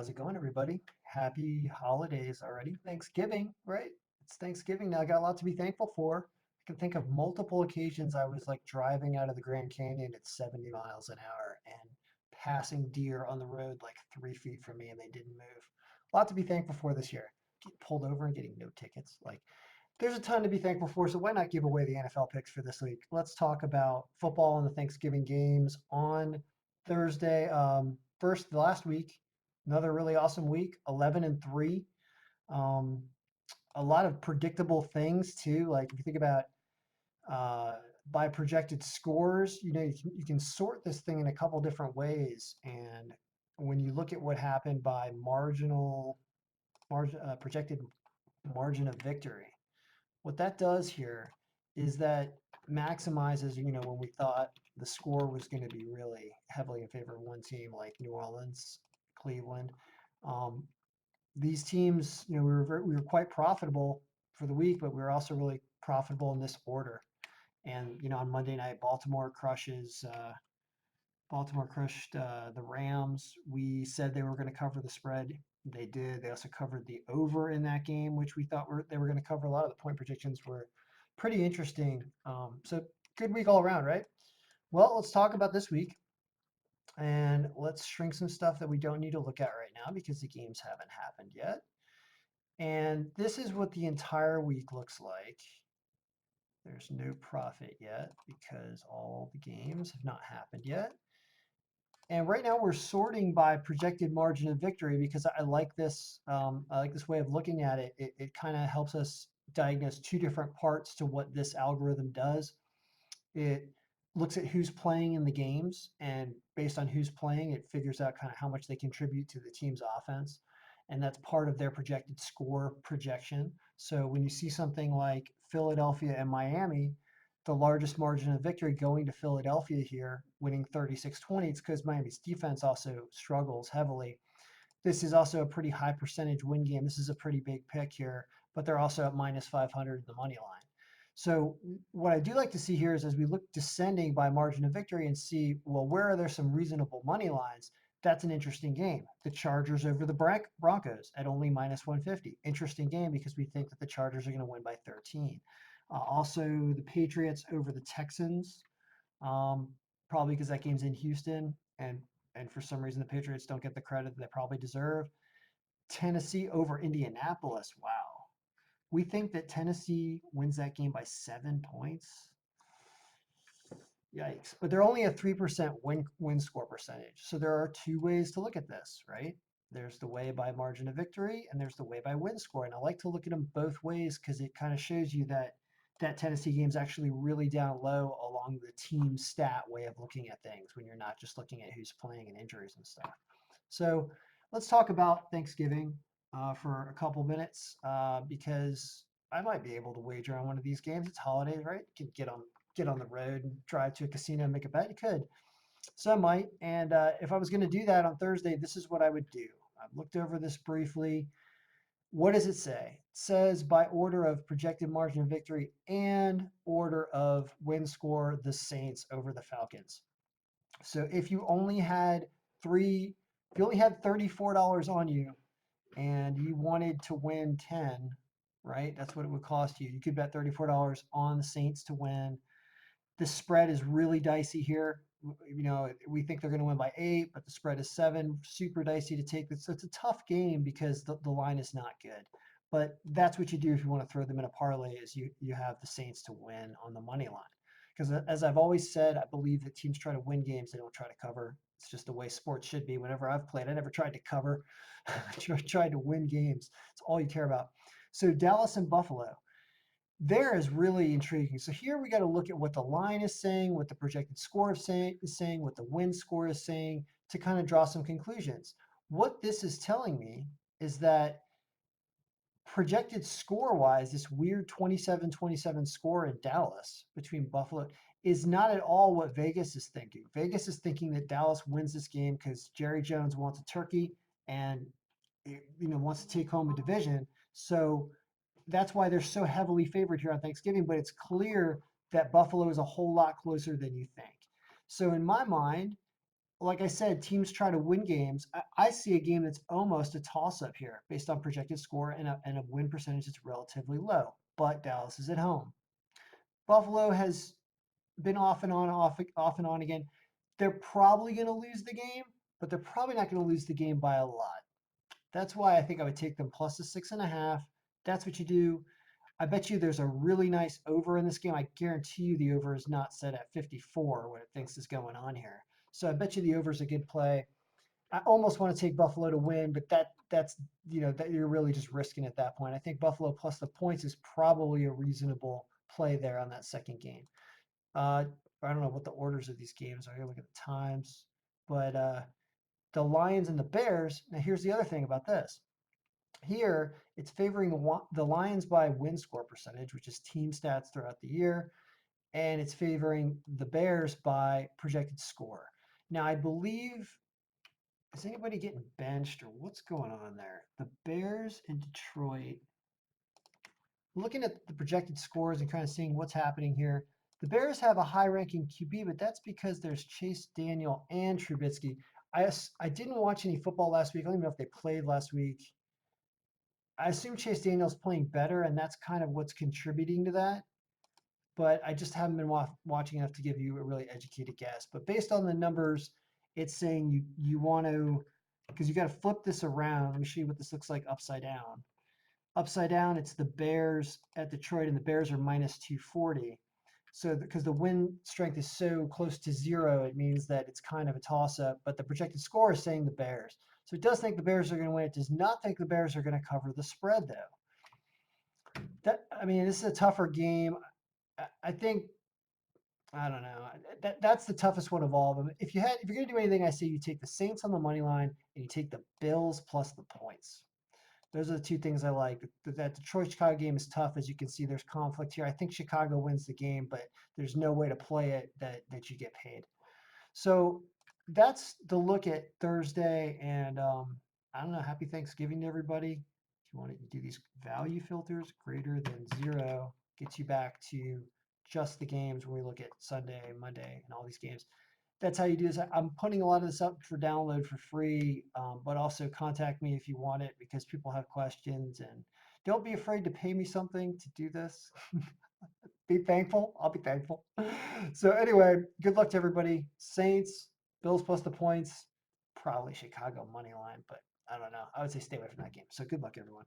How's it going, everybody? Happy holidays already. Thanksgiving, right? It's Thanksgiving now. I got a lot to be thankful for. I can think of multiple occasions I was like driving out of the Grand Canyon at 70 miles an hour and passing deer on the road like 3 feet from me and they didn't move. A lot to be thankful for this year. Getting pulled over and getting no tickets. Like, there's a ton to be thankful for, so why not give away the NFL picks for this week? Let's talk about football and the Thanksgiving games on Thursday. The last week, another really awesome week, 11-3. Um, a lot of predictable things too. Like if you think about uh, by projected scores, you can sort this thing in a couple different ways. And when you look at what happened by projected margin of victory, what that does here is that maximizes, when we thought the score was going to be really heavily in favor of one team like New Orleans, Cleveland. Um, these teams, we were quite profitable for the week, but we were also really profitable in this order. And on Monday night, Baltimore crushed the Rams. We said they were going to cover the spread. They did. They also covered the over in that game, which we thought they were going to cover. A lot of the point predictions were pretty interesting. So good week all around, right? Well, let's talk about this week and let's shrink some stuff that we don't need to look at right now because the games haven't happened yet. And this is what the entire week looks like. There's no profit yet because all the games have not happened yet. And right now we're sorting by projected margin of victory because I like this. I like this way of looking at it. It kind of helps us diagnose two different parts to what this algorithm does. It looks at who's playing in the games, and based on who's playing, it figures out kind of how much they contribute to the team's offense. And that's part of their projected score projection. So when you see something like Philadelphia and Miami, the largest margin of victory going to Philadelphia here, winning 36-20, it's because Miami's defense also struggles heavily. This is also a pretty high percentage win game. This is a pretty big pick here, but they're also at minus 500 in the money line. So what I do like to see here is as we look descending by margin of victory and see, well, where are there some reasonable money lines? That's an interesting game. The Chargers over the Broncos at only minus 150. Interesting game because we think that the Chargers are going to win by 13. Also, the Patriots over the Texans, um, probably because that game's in Houston, and for some reason the Patriots don't get the credit that they probably deserve. Tennessee over Indianapolis. Wow. We think that Tennessee wins that game by 7 points. Yikes. But they're only a 3% win score percentage. So there are two ways to look at this, right? There's the way by margin of victory and there's the way by win score. And I like to look at them both ways because it kind of shows you that that Tennessee game is actually really down low along the team stat way of looking at things when you're not just looking at who's playing and injuries and stuff. So let's talk about Thanksgiving for a couple minutes because I might be able to wager on one of these games. It's holidays, right? You can get on the road and drive to a casino and make a bet. You could. So I might. And if I was going to do that on Thursday, this is what I would do. I've looked over this briefly. What does it say? It says by order of projected margin of victory and order of win score, the Saints over the Falcons. So if you only had $34 on you and you wanted to win 10, right? That's what it would cost you. You could bet $34 on the Saints to win. The spread is really dicey here. We think they're going to win by 8, but the spread is 7. Super dicey to take. So it's a tough game because the line is not good. But that's what you do if you want to throw them in a parlay is you have the Saints to win on the money line. Because as I've always said, I believe that teams try to win games. They don't try to cover. It's just the way sports should be. Whenever I've played, I never tried to cover. I tried to win games. It's all you care about. So Dallas and Buffalo there is really intriguing. So here we got to look at what the line is saying, what the projected score is saying, what the win score is saying to kind of draw some conclusions. What this is telling me is that projected score wise, this weird 27-27 score in Dallas between Buffalo is not at all what Vegas is thinking. Vegas is thinking that Dallas wins this game because Jerry Jones wants a turkey and wants to take home a division. So that's why they're so heavily favored here on Thanksgiving, but it's clear that Buffalo is a whole lot closer than you think. So in my mind, like I said, teams try to win games. I see a game that's almost a toss-up here based on projected score and a win percentage that's relatively low. But Dallas is at home. Buffalo has been off and on again. They're probably going to lose the game, but they're probably not going to lose the game by a lot. That's why I think I would take them plus the 6.5. That's what you do. I bet you there's a really nice over in this game. I guarantee you the over is not set at 54, what it thinks is going on here. So I bet you the over is a good play. I almost want to take Buffalo to win, but that's that you're really just risking at that point. I think Buffalo plus the points is probably a reasonable play there on that second game. Uh, I don't know what the orders of these games are. I gotta look at the times, but the Lions and the Bears. Now here's the other thing about this. Here, it's favoring the Lions by win score percentage, which is team stats throughout the year, and it's favoring the Bears by projected score. Now, I believe, is anybody getting benched or what's going on there? The Bears in Detroit, looking at the projected scores and kind of seeing what's happening here. The Bears have a high ranking QB, but that's because there's Chase Daniel and Trubisky. I didn't watch any football last week. I don't even know if they played last week. I assume Chase Daniel's playing better, and that's kind of what's contributing to that. But I just haven't been watching enough to give you a really educated guess. But based on the numbers, it's saying you want to, because you got to flip this around. Let me show you what this looks like upside down. Upside down, it's the Bears at Detroit, and the Bears are minus 240. So because the win strength is so close to zero, it means that it's kind of a toss-up. But the projected score is saying the Bears. So it does think the Bears are going to win. It does not think the Bears are going to cover the spread, though. This is a tougher game. I think I don't know. That's the toughest one of all of them. If you're going to do anything, I say you take the Saints on the money line and you take the Bills plus the points. Those are the two things I like. That Detroit-Chicago game is tough. As you can see, there's conflict here. I think Chicago wins the game, but there's no way to play it that you get paid. So that's the look at Thursday. And I don't know. Happy Thanksgiving to everybody. If you want to do these value filters, greater than 0 gets you back to just the games when we look at Sunday, Monday, and all these games. That's how you do this. I'm putting a lot of this up for download for free, but also contact me if you want it because people have questions. And don't be afraid to pay me something to do this. Be thankful. I'll be thankful. So anyway, good luck to everybody. Saints, Bills plus the points, probably Chicago money line, but I don't know. I would say stay away from that game. So good luck, everyone.